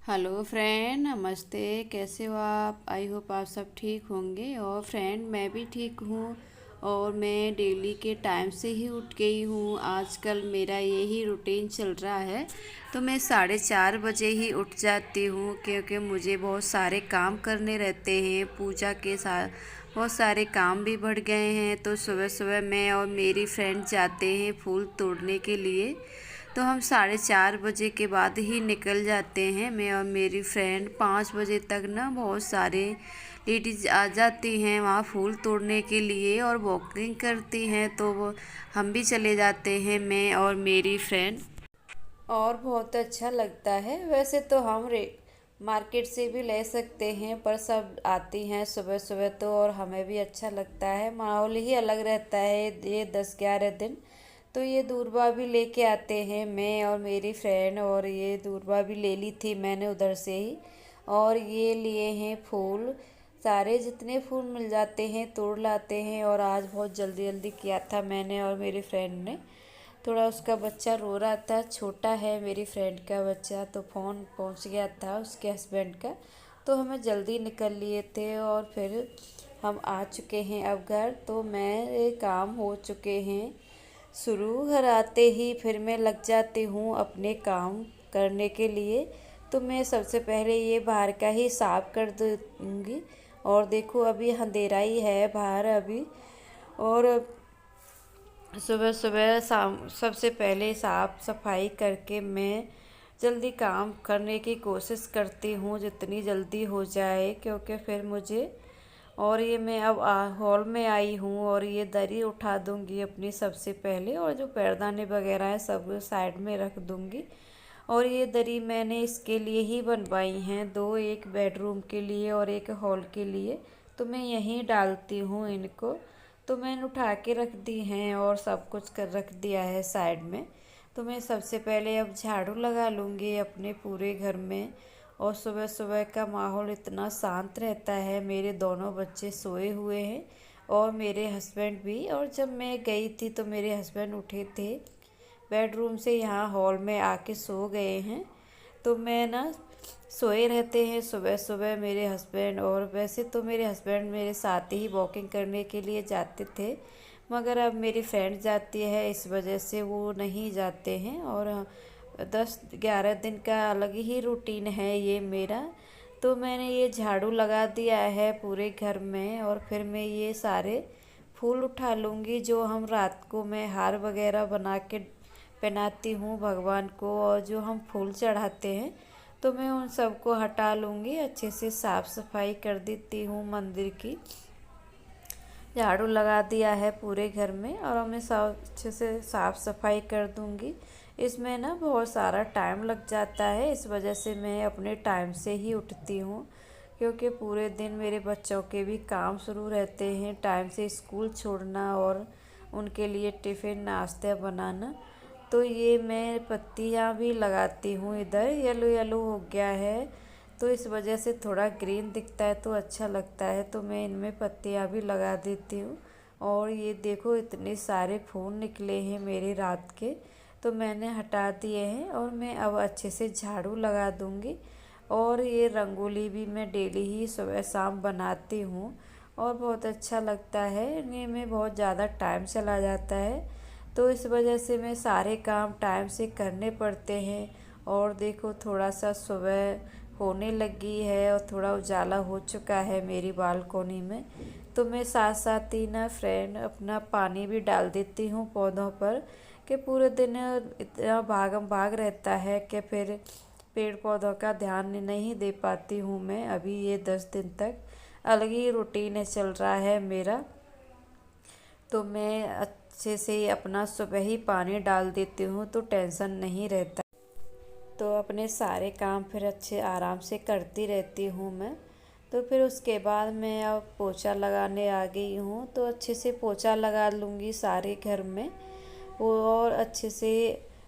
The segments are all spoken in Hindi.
हेलो फ्रेंड, नमस्ते। कैसे हो आप? आई होप आप सब ठीक होंगे। और फ्रेंड, मैं भी ठीक हूँ। और मैं डेली के टाइम से ही उठ गई हूँ। आजकल मेरा यही रूटीन चल रहा है। तो मैं 4:30 बजे ही उठ जाती हूँ, क्योंकि मुझे बहुत सारे काम करने रहते हैं। पूजा के साथ बहुत सारे काम भी बढ़ गए हैं। तो सुबह सुबह मैं और मेरी फ्रेंड जाते हैं फूल तोड़ने के लिए। तो हम 4:30 बजे के बाद ही निकल जाते हैं। मैं और मेरी फ्रेंड 5 बजे तक ना बहुत सारे लेडीज आ जाती हैं वहाँ फूल तोड़ने के लिए और वॉकिंग करती हैं। तो वो हम भी चले जाते हैं, मैं और मेरी फ्रेंड। और बहुत अच्छा लगता है। वैसे तो हम मार्केट से भी ले सकते हैं, पर सब आती हैं सुबह सुबह तो, और हमें भी अच्छा लगता है। माहौल ही अलग रहता है ये 10-11 दिन। तो ये दूरबा भी लेके आते हैं मैं और मेरी फ्रेंड, और ये दूरबा भी ले ली थी मैंने उधर से ही। और ये लिए हैं फूल, सारे जितने फूल मिल जाते हैं तोड़ लाते हैं। और आज बहुत जल्दी जल्दी किया था मैंने और मेरी फ्रेंड ने। थोड़ा उसका बच्चा रो रहा था, छोटा है मेरी फ्रेंड का बच्चा, तो फ़ोन पहुंच गया था उसके हस्बैंड का। तो हमें जल्दी निकल लिए थे और फिर हम आ चुके हैं अब घर। तो मेरे काम हो चुके हैं शुरू। घर आते ही फिर मैं लग जाती हूँ अपने काम करने के लिए। तो मैं सबसे पहले ये बाहर का ही साफ़ कर दूँगी। और देखो अभी अंधेरा ही है बाहर अभी। और सुबह सुबह शाम सबसे पहले साफ़ सफाई करके मैं जल्दी काम करने की कोशिश करती हूँ जितनी जल्दी हो जाए, क्योंकि फिर मुझे। और ये मैं अब हॉल में आई हूँ और ये दरी उठा दूँगी अपनी सबसे पहले, और जो पैरदाने वगैरह है सब साइड में रख दूँगी। और ये दरी मैंने इसके लिए ही बनवाई हैं दो, एक बेडरूम के लिए और एक हॉल के लिए। तो मैं यहीं डालती हूँ इनको। तो मैंने उठा के रख दी हैं और सब कुछ कर रख दिया है साइड में। तो मैं सबसे पहले अब झाड़ू लगा लूँगी अपने पूरे घर में। और सुबह सुबह का माहौल इतना शांत रहता है, मेरे दोनों बच्चे सोए हुए हैं और मेरे हस्बैंड भी। और जब मैं गई थी तो मेरे हस्बैंड उठे थे बेडरूम से, यहाँ हॉल में आके सो गए हैं। तो मैं ना सोए रहते हैं सुबह सुबह मेरे हस्बैंड। और वैसे तो मेरे हस्बैंड मेरे साथ ही वॉकिंग करने के लिए जाते थे, मगर अब मेरी फ्रेंड जाती है इस वजह से वो नहीं जाते हैं। और 10-11 दिन का अलग ही रूटीन है ये मेरा। तो मैंने ये झाड़ू लगा दिया है पूरे घर में, और फिर मैं ये सारे फूल उठा लूँगी जो हम रात को मैं हार वगैरह बना के पहनाती हूँ भगवान को, और जो हम फूल चढ़ाते हैं। तो मैं उन सबको हटा लूँगी, अच्छे से साफ़ सफाई कर देती हूँ मंदिर की। झाड़ू लगा दिया है पूरे घर में और मैं सब अच्छे से साफ़ सफाई कर दूँगी। इसमें ना बहुत सारा टाइम लग जाता है, इस वजह से मैं अपने टाइम से ही उठती हूँ, क्योंकि पूरे दिन मेरे बच्चों के भी काम शुरू रहते हैं, टाइम से स्कूल छोड़ना और उनके लिए टिफ़िन नाश्ता बनाना। तो ये मैं पत्तियाँ भी लगाती हूँ, इधर येलो येलो हो गया है तो इस वजह से थोड़ा ग्रीन दिखता है तो अच्छा लगता है, तो मैं इनमें पत्तियाँ भी लगा देती हूँ। और ये देखो इतने सारे फूल निकले हैं मेरे रात के, तो मैंने हटा दिए हैं और मैं अब अच्छे से झाड़ू लगा दूँगी। और ये रंगोली भी मैं डेली ही सुबह शाम बनाती हूँ और बहुत अच्छा लगता है। इन्हें में बहुत ज़्यादा टाइम चला जाता है, तो इस वजह से मैं सारे काम टाइम से करने पड़ते हैं। और देखो थोड़ा सा सुबह होने लगी है और थोड़ा उजाला हो चुका है मेरी बालकोनी में। तो मैं साथ साथ ही ना फ्रेंड अपना पानी भी डाल देती हूँ पौधों पर, कि पूरे दिन इतना भागम भाग रहता है कि फिर पेड़ पौधों का ध्यान नहीं दे पाती हूँ मैं। अभी ये 10 दिन तक अलग ही रूटीन चल रहा है मेरा। तो मैं अच्छे से अपना सुबह ही पानी डाल देती हूँ तो टेंशन नहीं रहता। तो अपने सारे काम फिर अच्छे आराम से करती रहती हूँ मैं। तो फिर उसके बाद मैं अब पोछा लगाने आ गई हूँ, तो अच्छे से पोछा लगा लूँगी सारे घर में वो। और अच्छे से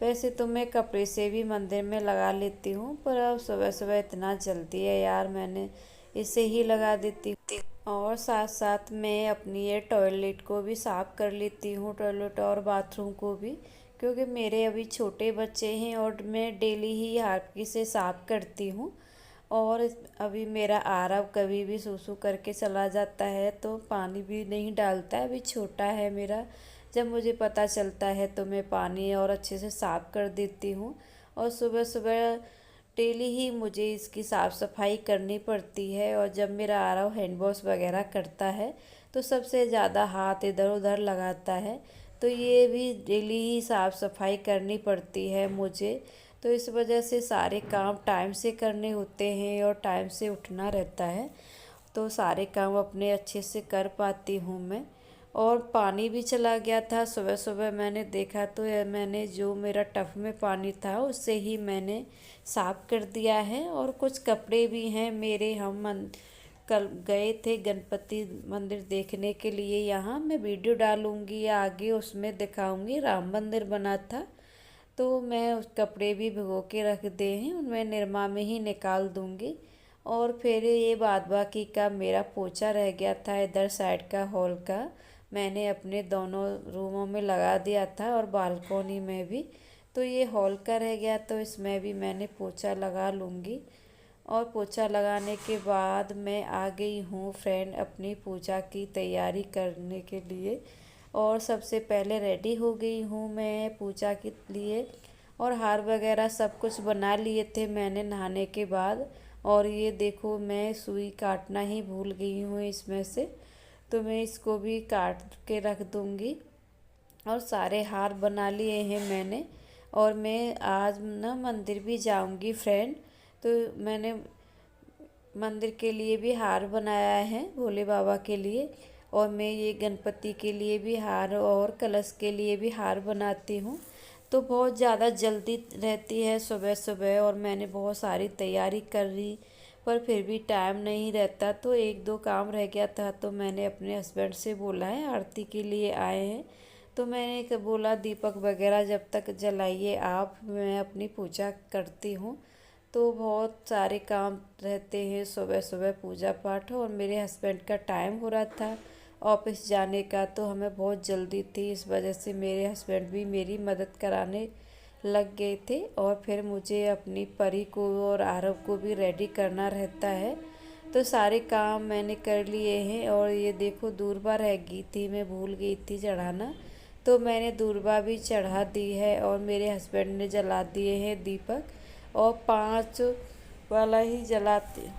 वैसे तो मैं कपड़े से भी मंदिर में लगा लेती हूँ, पर अब सुबह सुबह इतना जल्दी है यार, मैंने इसे ही लगा देती हूँ। और साथ साथ मैं अपनी ये टॉयलेट को भी साफ़ कर लेती हूँ, टॉयलेट और बाथरूम को भी, क्योंकि मेरे अभी छोटे बच्चे हैं और मैं डेली ही हार्पिक से साफ़ करती हूँ। और अभी मेरा आरव कभी भी सूसू करके चला जाता है तो पानी भी नहीं डालता है, अभी छोटा है मेरा। जब मुझे पता चलता है तो मैं पानी और अच्छे से साफ़ कर देती हूँ। और सुबह सुबह डेली ही मुझे इसकी साफ़ सफाई करनी पड़ती है। और जब मेरा आरव हैंड वॉश वगैरह करता है तो सबसे ज़्यादा हाथ इधर उधर लगाता है, तो ये भी डेली ही साफ़ सफाई करनी पड़ती है मुझे। तो इस वजह से सारे काम टाइम से करने होते हैं और टाइम से उठना रहता है, तो सारे काम अपने अच्छे से कर पाती हूँ मैं। और पानी भी चला गया था सुबह सुबह, मैंने देखा तो मैंने जो मेरा टब में पानी था उससे ही मैंने साफ़ कर दिया है। और कुछ कपड़े भी हैं मेरे, हम कल गए थे गणपति मंदिर देखने के लिए, यहाँ मैं वीडियो डालूँगी आगे, उसमें दिखाऊँगी। राम मंदिर बना था तो मैं उस कपड़े भी भिगो के रख दे हैं, उनमें निरमा में ही निकाल दूँगी। और फिर ये बाद बाकी का मेरा पोछा रह गया था इधर साइड का हॉल का, मैंने अपने दोनों रूमों में लगा दिया था और बालकोनी में भी। तो ये हॉल का रह गया तो इसमें भी मैंने पोछा लगा लूँगी। और पोछा लगाने के बाद मैं आ गई हूँ फ्रेंड अपनी पूजा की तैयारी करने के लिए। और सबसे पहले रेडी हो गई हूँ मैं पूजा के लिए, और हार वगैरह सब कुछ बना लिए थे मैंने नहाने के बाद। और ये देखो मैं सुई काटना ही भूल गई हूँ इसमें से, तो मैं इसको भी काट के रख दूँगी। और सारे हार बना लिए हैं मैंने। और मैं आज ना मंदिर भी जाऊँगी फ्रेंड, तो मैंने मंदिर के लिए भी हार बनाया है भोले बाबा के लिए। और मैं ये गणपति के लिए भी हार और कलश के लिए भी हार बनाती हूँ। तो बहुत ज़्यादा जल्दी रहती है सुबह सुबह और मैंने बहुत सारी तैयारी कर ली, पर फिर भी टाइम नहीं रहता, तो एक दो काम रह गया था। तो मैंने अपने हस्बैंड से बोला है, आरती के लिए आए हैं, तो मैंने बोला दीपक वगैरह जब तक जलाइए आप, मैं अपनी पूजा करती हूँ। तो बहुत सारे काम रहते हैं सुबह सुबह पूजा पाठ, और मेरे हस्बैंड का टाइम हो रहा था ऑफिस जाने का, तो हमें बहुत जल्दी थी, इस वजह से मेरे हस्बैंड भी मेरी मदद कराने लग गए थे। और फिर मुझे अपनी परी को और आरव को भी रेडी करना रहता है, तो सारे काम मैंने कर लिए हैं। और ये देखो दूर्बा रह गई थी, मैं भूल गई थी चढ़ाना, तो मैंने दूर्बा भी चढ़ा दी है। और मेरे हस्बैंड ने जला दिए हैं दीपक, और 5 वाला ही जलाते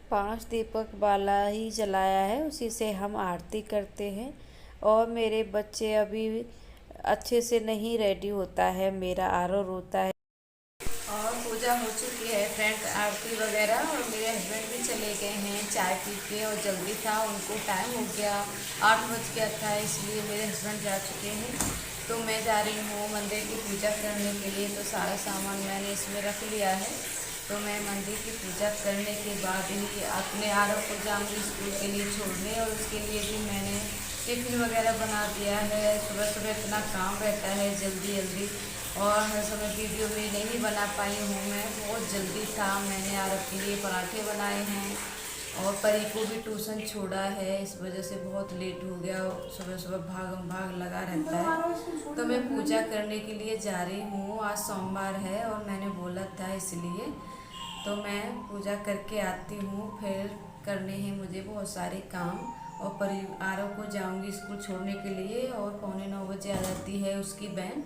5 दीपक वाला ही जलाया है, उसी से हम आरती करते हैं। और मेरे बच्चे अभी अच्छे से नहीं रेडी होता है, मेरा आरव रोता है। और पूजा हो चुकी है फ्रेंड, आरती वगैरह, और मेरे हस्बैंड भी चले गए हैं चाय पी के, और जल्दी था उनको, टाइम हो गया 8 बज गया था, इसलिए मेरे हस्बैंड जा चुके हैं। तो मैं जा रही हूँ मंदिर की पूजा करने के लिए, तो सारा सामान मैंने इसमें रख लिया है। तो मैं मंदिर की पूजा करने के बाद ही अपने आरव को जाऊँगी स्कूल के लिए छोड़ने, और उसके लिए भी मैंने टिफ़िन वगैरह बना दिया है। सुबह सुबह इतना काम रहता है जल्दी जल्दी, और हर समय वीडियो में नहीं बना पाई हूँ मैं, बहुत जल्दी था। मैंने आरव के लिए पराठे बनाए हैं, और परी को भी ट्यूशन छोड़ा है, इस वजह से बहुत लेट हो गया, सुबह सुबह भागम भाग लगा रहता है। तो मैं पूजा करने के लिए जा रही हूँ, आज सोमवार है और मैंने बोला था इसलिए। तो मैं पूजा करके आती हूँ, फिर करने हैं मुझे बहुत सारे काम। और परी आरव को जाऊँगी स्कूल छोड़ने के लिए, और 8:45 बजे आ जाती है उसकी वैन,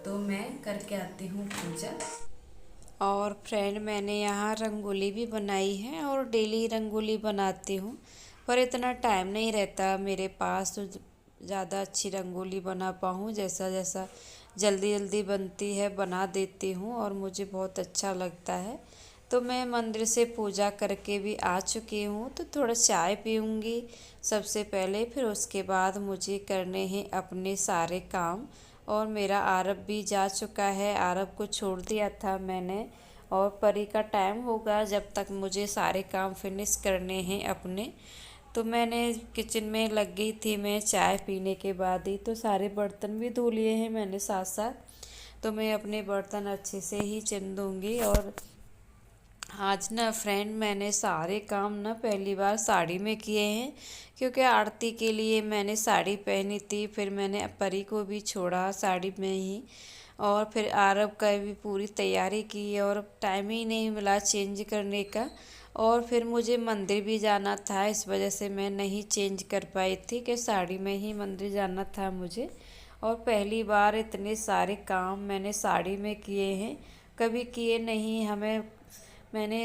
तो मैं करके आती हूँ पूजा। और फ्रेंड मैंने यहाँ रंगोली भी बनाई है, और डेली रंगोली बनाती हूँ, पर इतना टाइम नहीं रहता मेरे पास तो ज़्यादा अच्छी रंगोली बना पाऊँ। जैसा जैसा जल्दी जल्दी बनती है बना देती हूँ, और मुझे बहुत अच्छा लगता है। तो मैं मंदिर से पूजा करके भी आ चुकी हूँ, तो थोड़ा चाय पीऊँगी सबसे पहले, फिर उसके बाद मुझे करने हैं अपने सारे काम। और मेरा आरव भी जा चुका है, आरव को छोड़ दिया था मैंने, और परी का टाइम होगा जब तक मुझे सारे काम फिनिश करने हैं अपने। तो मैंने किचन में लग गई थी मैं चाय पीने के बाद ही, तो सारे बर्तन भी धो लिए हैं मैंने साथ साथ। तो मैं अपने बर्तन अच्छे से ही चिन दूँगी, और आज ना फ्रेंड मैंने सारे काम ना पहली बार साड़ी में किए हैं, क्योंकि आरती के लिए मैंने साड़ी पहनी थी। फिर मैंने परी को भी छोड़ा साड़ी में ही, और फिर आरब का भी पूरी तैयारी की और टाइम ही नहीं मिला चेंज करने का। और फिर मुझे मंदिर भी जाना था, इस वजह से मैं नहीं चेंज कर पाई थी कि साड़ी में ही मंदिर जाना था मुझे। और पहली बार इतने सारे काम मैंने साड़ी में किए हैं, कभी किए नहीं। मैंने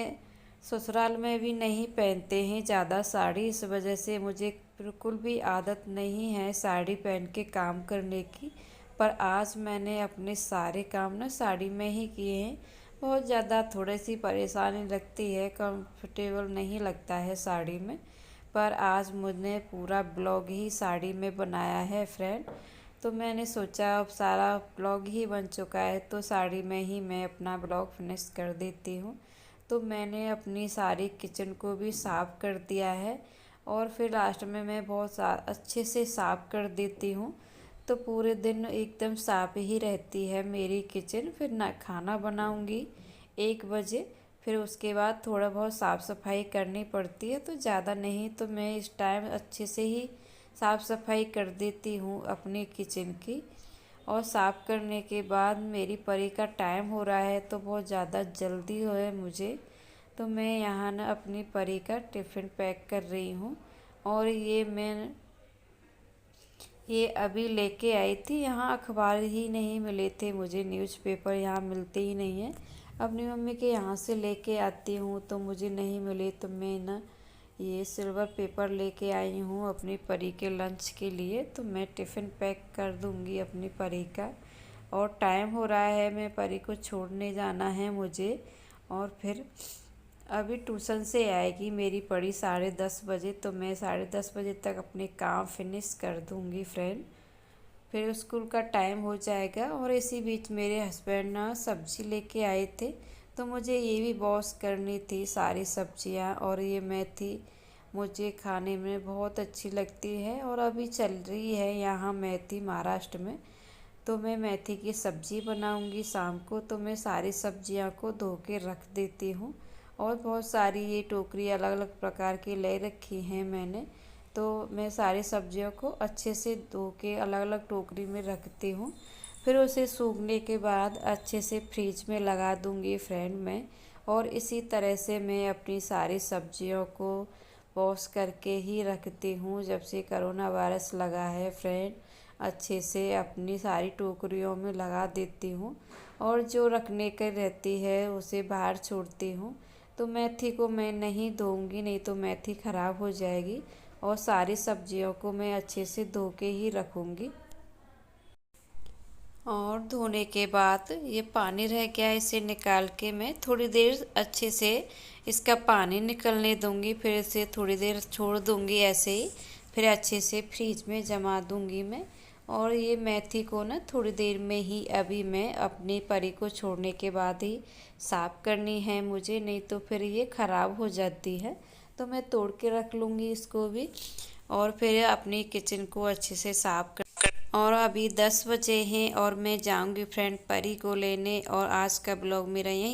ससुराल में भी नहीं पहनते हैं ज़्यादा साड़ी, इस वजह से मुझे बिल्कुल भी आदत नहीं है साड़ी पहन के काम करने की। पर आज मैंने अपने सारे काम ना साड़ी में ही किए हैं। बहुत ज़्यादा थोड़ी सी परेशानी लगती है, कंफर्टेबल नहीं लगता है साड़ी में। पर आज मुझे पूरा ब्लॉग ही साड़ी में बनाया है फ्रेंड। तो मैंने सोचा अब सारा ब्लॉग ही बन चुका है तो साड़ी में ही मैं अपना ब्लॉग फिनिश कर देती हूँ। तो मैंने अपनी सारी किचन को भी साफ़ कर दिया है, और फिर लास्ट में मैं बहुत अच्छे से साफ़ कर देती हूँ। तो पूरे दिन एकदम साफ़ ही रहती है मेरी किचन। फिर ना खाना बनाऊँगी 1 बजे, फिर उसके बाद थोड़ा बहुत साफ़ सफाई करनी पड़ती है, तो ज़्यादा नहीं, तो मैं इस टाइम अच्छे से ही साफ़ सफाई कर देती हूँ अपनी किचन की। और साफ़ करने के बाद मेरी परी का टाइम हो रहा है, तो बहुत ज़्यादा जल्दी है मुझे। तो मैं यहाँ ना अपनी परी का टिफ़िन पैक कर रही हूँ। और ये अभी लेके आई थी, यहाँ अखबार ही नहीं मिले थे मुझे, न्यूज़पेपर यहाँ मिलते ही नहीं हैं। अपनी मम्मी के यहाँ से लेके आती हूँ तो मुझे नहीं मिले, तो मैं ना ये सिल्वर पेपर लेके आई हूँ अपनी परी के लंच के लिए। तो मैं टिफ़िन पैक कर दूँगी अपनी परी का। और टाइम हो रहा है, मैं परी को छोड़ने जाना है मुझे। और फिर अभी ट्यूशन से आएगी मेरी परी 10:30 बजे, तो मैं 10:30 बजे तक अपने काम फिनिश कर दूँगी फ्रेंड। फिर स्कूल का टाइम हो जाएगा। और इसी बीच मेरे हस्बैंड ना सब्ज़ी लेके आए थे, तो मुझे ये भी वॉश करनी थी सारी सब्जियां। और ये मेथी मुझे खाने में बहुत अच्छी लगती है, और अभी चल रही है यहाँ मेथी महाराष्ट्र में। तो मैं मेथी की सब्ज़ी बनाऊंगी शाम को, तो मैं सारी सब्जियां को धो के रख देती हूँ। और बहुत सारी ये टोकरी अलग अलग प्रकार की ले रखी हैं मैंने। तो मैं सारी सब्जियों को अच्छे से धो के अलग अलग टोकरी में रखती हूँ। फिर उसे सूखने के बाद अच्छे से फ्रिज में लगा दूँगी फ्रेंड मैं। और इसी तरह से मैं अपनी सारी सब्जियों को वॉश करके ही रखती हूँ। जब से कोरोना वायरस लगा है फ्रेंड, अच्छे से अपनी सारी टोकरियों में लगा देती हूँ, और जो रखने की रहती है उसे बाहर छोड़ती हूँ। तो मेथी को मैं नहीं धोऊंगी, नहीं तो मेथी ख़राब हो जाएगी। और सारी सब्जियों को मैं अच्छे से धो के ही रखूँगी। और धोने के बाद ये पानी रह गया, इसे निकाल के मैं थोड़ी देर अच्छे से इसका पानी निकलने दूंगी। फिर इसे थोड़ी देर छोड़ दूंगी ऐसे ही, फिर अच्छे से फ्रिज में जमा दूंगी मैं। और ये मेथी को ना थोड़ी देर में ही अभी मैं अपनी परी को छोड़ने के बाद ही साफ़ करनी है मुझे, नहीं तो फिर ये ख़राब हो जाती है। तो मैं तोड़ के रख लूँगी इसको भी। और फिर अपनी किचन को अच्छे से साफ़ कर। और अभी 10 बजे हैं और मैं जाऊंगी फ्रेंड परी को लेने। और आज का ब्लॉग मेरा यहीं